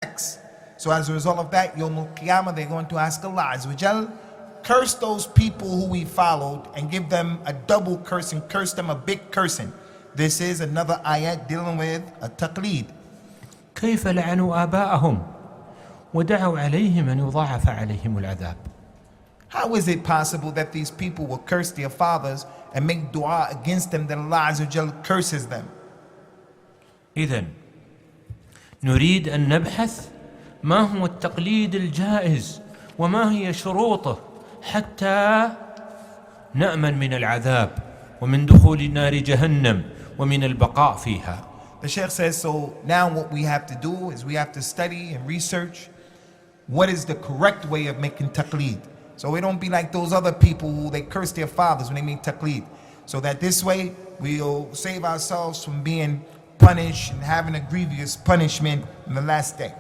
So as a result of that, Yawm al-Qiyamah, they're going to ask Allah Azza wa Jal, curse those people who we followed and give them a double curse and curse them a big cursing. This is another ayat dealing with a taqlid. كيف لعنوا آباءهم ودعوا عليهم أن يضاعف عليهم العذاب. How is it possible that these people will curse their fathers and make dua against them, that Allah Azza wa Jal curses them? إذن نريد أن نبحث ما هو التقليد الجائز وما هي شروطه حتى نأمن من العذاب ومن دخول نار جهنم ومن البقاء فيها. The Sheikh says, so now what we have to do is we have to study and research what is the correct way of making taqlid. So we don't be like those other people who they curse their fathers when they make taqlid. So that this way we'll save ourselves from being punished and having a grievous punishment in the last day.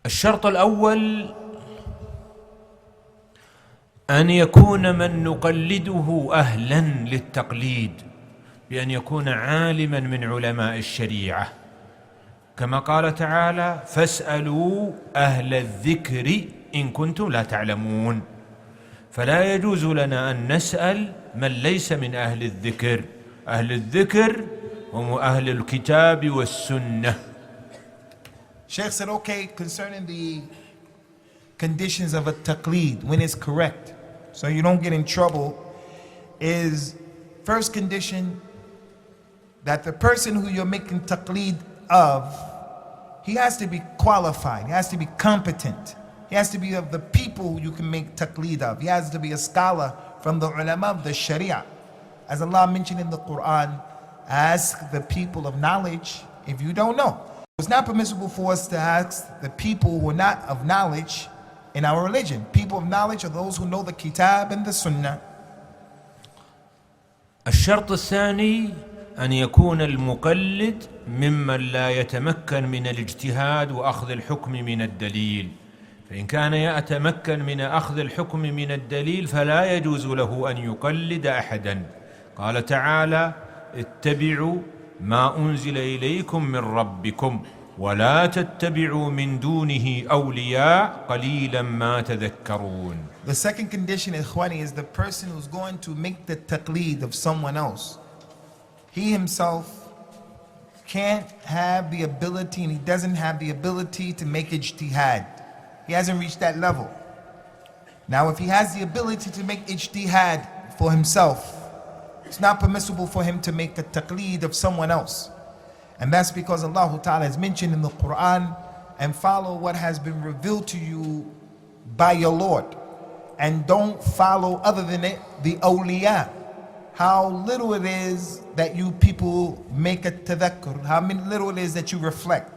الشرط الأول أن يكون من نقلده أهلا للتقليد، بأن يكون عالما من علماء الشريعة، كما قال تعالى فاسألوا أهل الذكر إن كنتم لا تعلمون. فلا يجوز لنا أن نسأل من ليس من أهل الذكر. أهل الذكر هم أهل الكتاب والسنة. Sheikh said, okay, concerning the conditions of a taqlid, when it's correct, so you don't get in trouble, is first condition that the person who you're making taqlid of, he has to be qualified, he has to be competent, he has to be of the people who you can make taqlid of, he has to be a scholar from the ulama of the sharia. As Allah mentioned in the Quran, ask the people of knowledge if you don't know. It's not permissible for us to ask the people who are not of knowledge in our religion. People of knowledge are those who know the kitab and the sunnah. الشرط الثاني أن يكون المقلد ممن لا يتمكن من الاجتهاد وأخذ الحكم من الدليل. فإن كان يتمكن من أخذ الحكم من الدليل فلا يجوز له أن يقلد أحدا. قال تعالى اتبعوا ما أنزل إليكم من ربكم ولا تتبعوا من دونه أولياء قليلا ما تذكرون. The second condition, Ikhwani, is the person who's going to make the taqlid of someone else. He himself can't have the ability, and he doesn't have the ability to make ijtihad. He hasn't reached that level. Now if he has the ability to make ijtihad for himself, it's not permissible for him to make a taqlid of someone else. And that's because Allah Ta'ala has mentioned in the Quran, and follow what has been revealed to you by your Lord. And don't follow other than it, the awliya. How little it is that you people make a tadhakkur, how little it is that you reflect.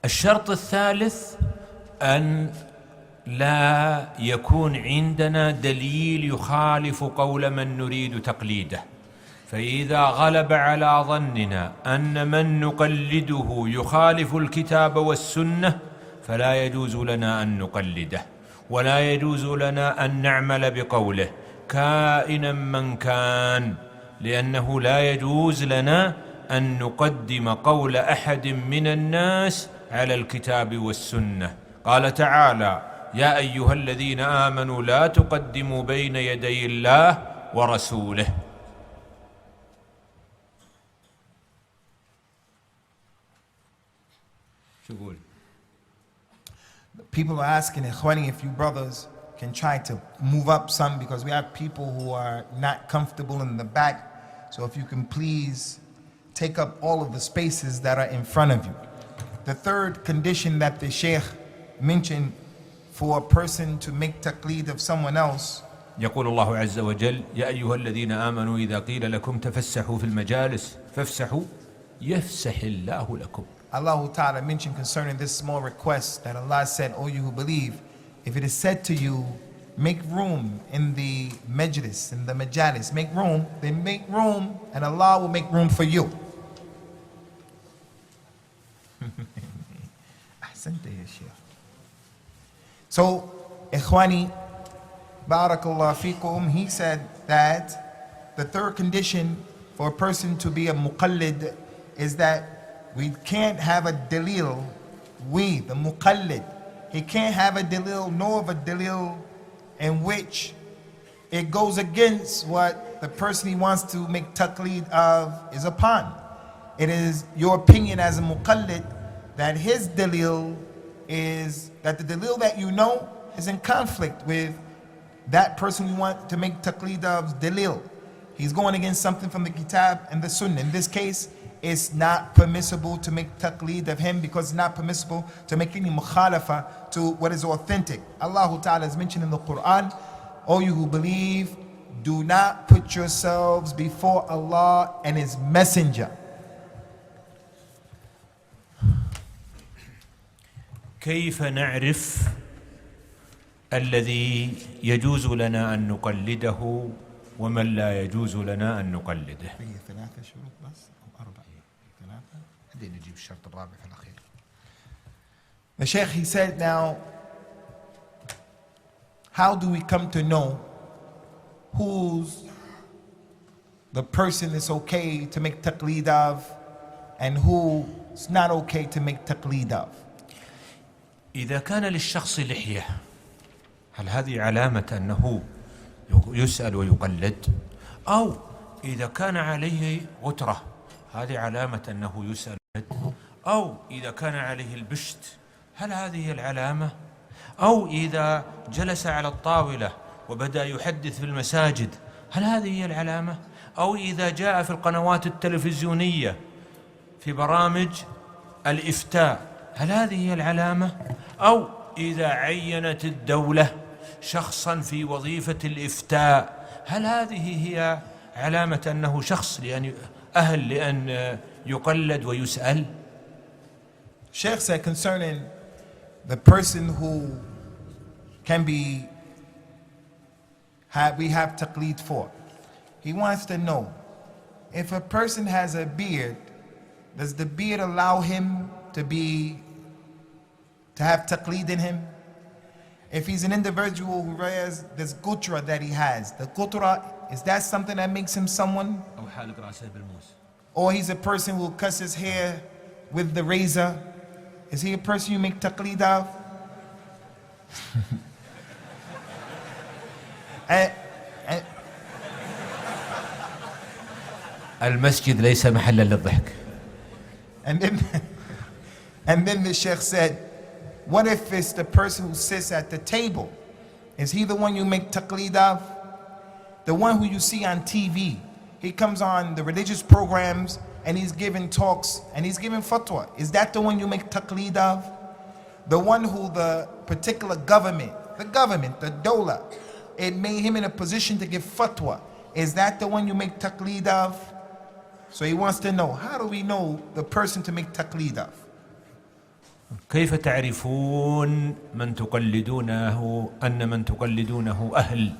الشرط الثالث أن لا يكون عندنا دليل يخالف قول من نريد تقليده. فإذا غلب على ظننا أن من نقلده يخالف الكتاب والسنة فلا يجوز لنا أن نقلده، ولا يجوز لنا أن نعمل بقوله كائنا من كان، لأنه لا يجوز لنا أن نقدم قول أحد من الناس على الكتاب والسنة. قال تعالى يا أيها الذين آمنوا لا تقدموا بين يدي الله ورسوله. People are asking, Ikhwani, if you brothers can try to move up some, because we have people who are not comfortable in the back. So if you can please take up all of the spaces that are in front of you. The third condition that the Sheikh mentioned for a person to make taqlid of someone else. يقول الله عز وجل يا أيها الذين آمنوا إذا قيل لكم تفسحوا في المجالس فافسحوا يفسح الله لكم. Allah Ta'ala mentioned concerning this small request that Allah said, O you who believe, if it is said to you, make room in the majlis, in the majalis, make room, then make room and Allah will make room for you. So, Ikhwani, Barakallah fikum, he said that the third condition for a person to be a muqallid is that we can't have a dalil, we, the muqallid, he can't have a dalil, nor of a dalil in which it goes against what the person he wants to make taqlid of is upon. It is your opinion as a muqallid that his dalil is, that the dalil that you know is in conflict with that person you want to make taqlid of's dalil. He's going against something from the kitab and the sunnah. In this case, it's not permissible to make taqlid of him because it's not permissible to make any mukhalafa to what is authentic. Allah Ta'ala has mentioned in the Quran, O you who believe, do not put yourselves before Allah and His Messenger. كيف نعرف الذي يجوز لنا أن نقلده ومن لا يجوز لنا أن نقلده؟ هي ثلاثة شروط بس أو أربعة؟ ثلاثة؟ بعدين نجيب الشرط الرابع في الأخير. The Sheikh, he said, now, how do we come to know who's the person it's okay to make taqlid of and who's not okay to make taqlid of? إذا كان للشخص لحية هل هذه علامة أنه يسأل ويقلد؟ أو إذا كان عليه غترة هذه علامة أنه يسأل؟ أو إذا كان عليه البشت هل هذه العلامة؟ أو إذا جلس على الطاولة وبدأ يحدث في المساجد هل هذه هي العلامة؟ أو إذا جاء في القنوات التلفزيونية في برامج الإفتاء هل هذه هي العلامة؟ أو إذا عينت الدولة شخصا في وظيفة الإفتاء هل هذه هي علامة أنه شخص أهل لأن يقلد ويسأل؟ Sheikh said concerning the person who can be, we have taqlid for, he wants to know if a person has a beard, does the beard allow him to have taqlid in him? If he's an individual who wears this gutra that he has, the gutra, is that something that makes him someone? Or he's a person who cuts his hair with the razor, is he a person you make taqlid of? المسجد ليس محلا للضحك. And then the Sheikh said, what if it's the person who sits at the table? Is he the one you make taqlid of? The one who you see on TV. He comes on the religious programs and he's giving talks and he's giving fatwa. Is that the one you make taqlid of? The one who the particular government, the dawla, it made him in a position to give fatwa. Is that the one you make taqlid of? So he wants to know, how do we know the person to make taqlid of? كيف تعرفون من تقلدونه أن من تقلدونه أهل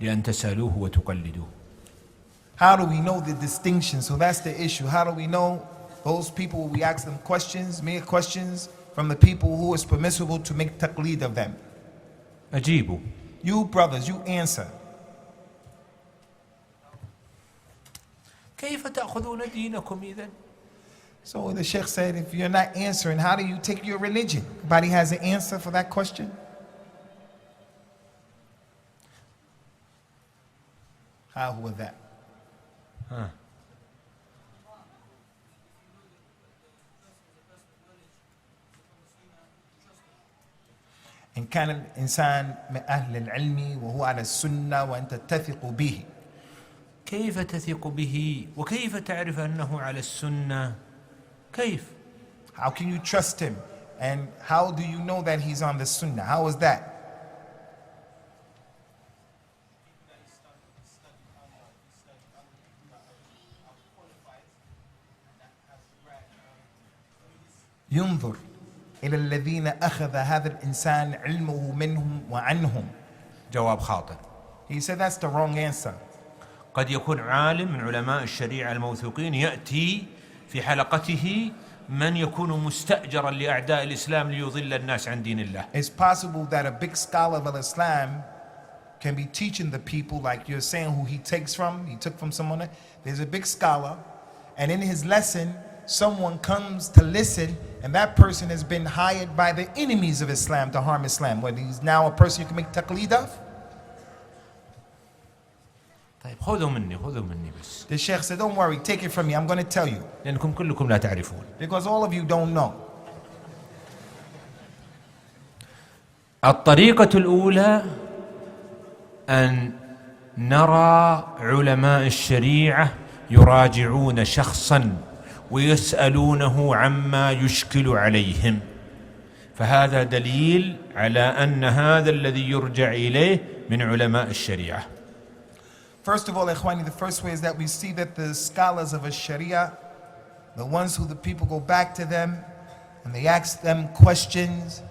لأن تسألوه وتقلدوه؟ How do we know the distinction? So that's the issue. How do we know those people, we ask them questions, mere questions, from the people who is permissible to make taqlid of them? أجيبوا. You brothers, you answer. كيف تأخذون دينكم إذن؟ So the Sheikh said, if you're not answering, how do you take your religion? Anybody has an answer for that question? How was that? إن كان الإنسان من أهل العلم وهو على السنة وأنت تثق به. كيف تثق به؟ وكيف تعرف أنه على السنة؟ كيف؟ How can you trust him? And how do you know that he's on the sunnah? How is that? ينظر إلى الذين أخذ هذا الإنسان علمه منهم وعنهم. جواب خاطئ. He said that's the wrong answer. قد يكون عالم من علماء الشريعة الموثوقين يأتي في حلقته من يكون مستأجرا لأعداء الإسلام ليضل الناس عن دين الله. It's possible that a big scholar of Islam can be teaching the people, like you're saying, who he took from someone. There's a big scholar, and in his lesson, someone comes to listen, and that person has been hired by the enemies of Islam to harm Islam. When he's now a person you can make taqlid of? طيب خذوا مني بس. The Sheikh said, don't worry, take it from me, I'm going to tell you. لأنكم كلكم لا تعرفون. Because all of you don't know. الطريقة الأولى أن نرى علماء الشريعة يراجعون شخصا ويسألونه عما يشكل عليهم، فهذا دليل على أن هذا الذي يرجع إليه من علماء الشريعة. First of all, Ikhwani, the first way is that we see that the scholars of Sharia, the ones who the people go back to them and they ask them questions,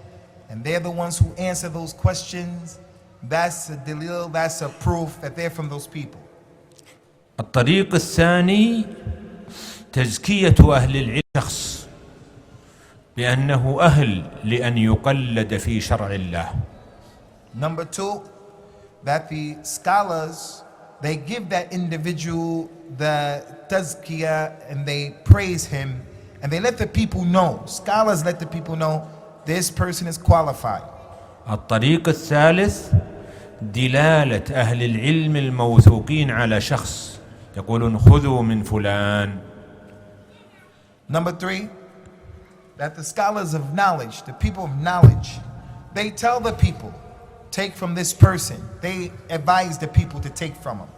and they're the ones who answer those questions, that's a dalil, that's a proof that they're from those people. الطريق الثاني تزكية أهل العلم شخص بأنه أهل لأن يقلد في شرع الله. Number two, that the scholars, they give that individual the tazkiyah and they praise him and they let the people know, scholars let the people know this person is qualified. الطريق الثالث دلالة أهل العلم الموثوقين على شخص، يقولون خذوا من فلان. Number three, that the scholars of knowledge, the people of knowledge, they tell the people, take from this person. They advise the people to take from him.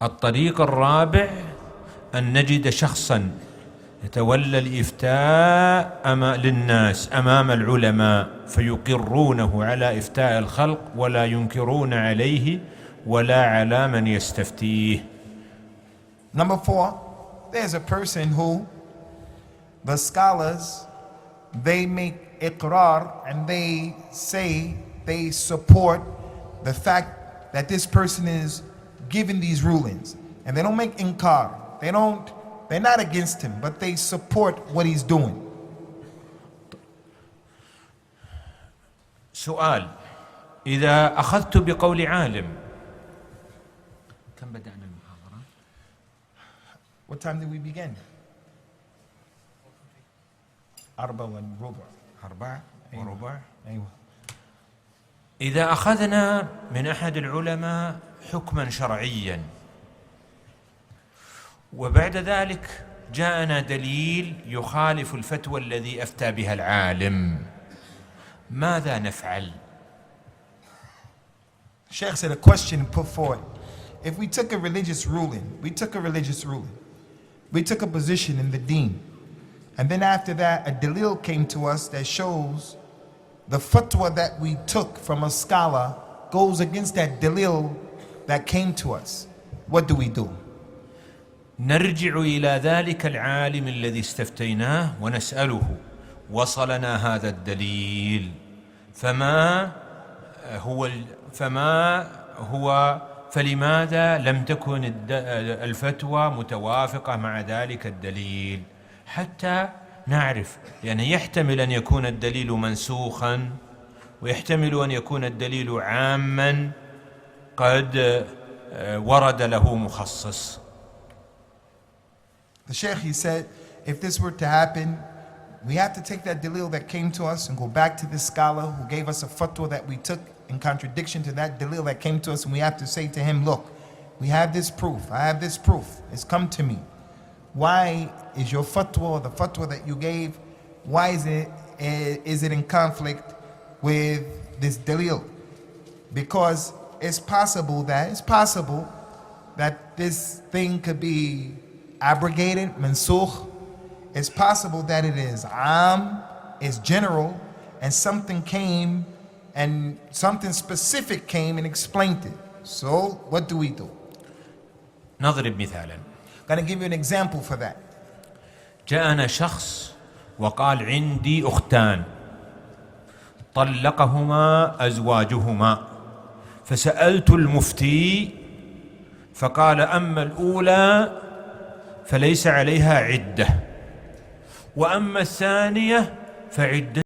الطريق الرابع أن نجد شخصا يتولى الإفتاء للناس أمام العلماء فيقرونه على إفتاء الخلق ولا ينكرون عليه ولا على من يستفتيه. Number four, there's a person who the scholars, they make iqrar and they say, they support the fact that this person is given these rulings, and they don't make inkar, they're not against him, but they support what he's doing. سؤال: إذا أخذت بقول عالم، كم بدأنا المحاضرة؟ What time did we begin? 4:15. 4:15. أيوة. إذا أخذنا من أحد العلماء حكما شرعيا وبعد ذلك جاءنا دليل يخالف الفتوى الذي أفتى بها العالم، ماذا نفعل؟ Sheikh said a question put forward. If we took a religious ruling, we took a position in the deen, and then after that a dalil came to us that shows the fatwa that we took from a scholar goes against that dalil that came to us, what do we do? نرجع إلى ذلك العالم الذي استفتيناه ونسأله وصلنا هذا الدليل فلماذا لم تكن الفتوى متوافقة مع ذلك الدليل، حتى نعرف، لأن يحتمل أن يكون الدليل منسوخا ويحتمل أن يكون الدليل عاما قد ورد له مخصص. The Sheikh, he said, if this were to happen, we have to take that dalil that came to us and go back to this scholar who gave us a fatwa that we took in contradiction to that dalil that came to us, and we have to say to him, look, we have this proof, I have this proof, it's come to me. Why is your fatwa, or the fatwa that you gave, why is it in conflict with this dalil? Because it's possible that this thing could be abrogated, mansukh. It's possible that it is is general, and something came and something specific came and explained it. So what do we do? نضرب مثالا. I'm going to give you an example for that. جاءنا شخص وقال عندي أختان طلقهما أزواجهما، فسألت المفتي فقال أما الأولى فليس عليها عدة، وأما الثانية فعدة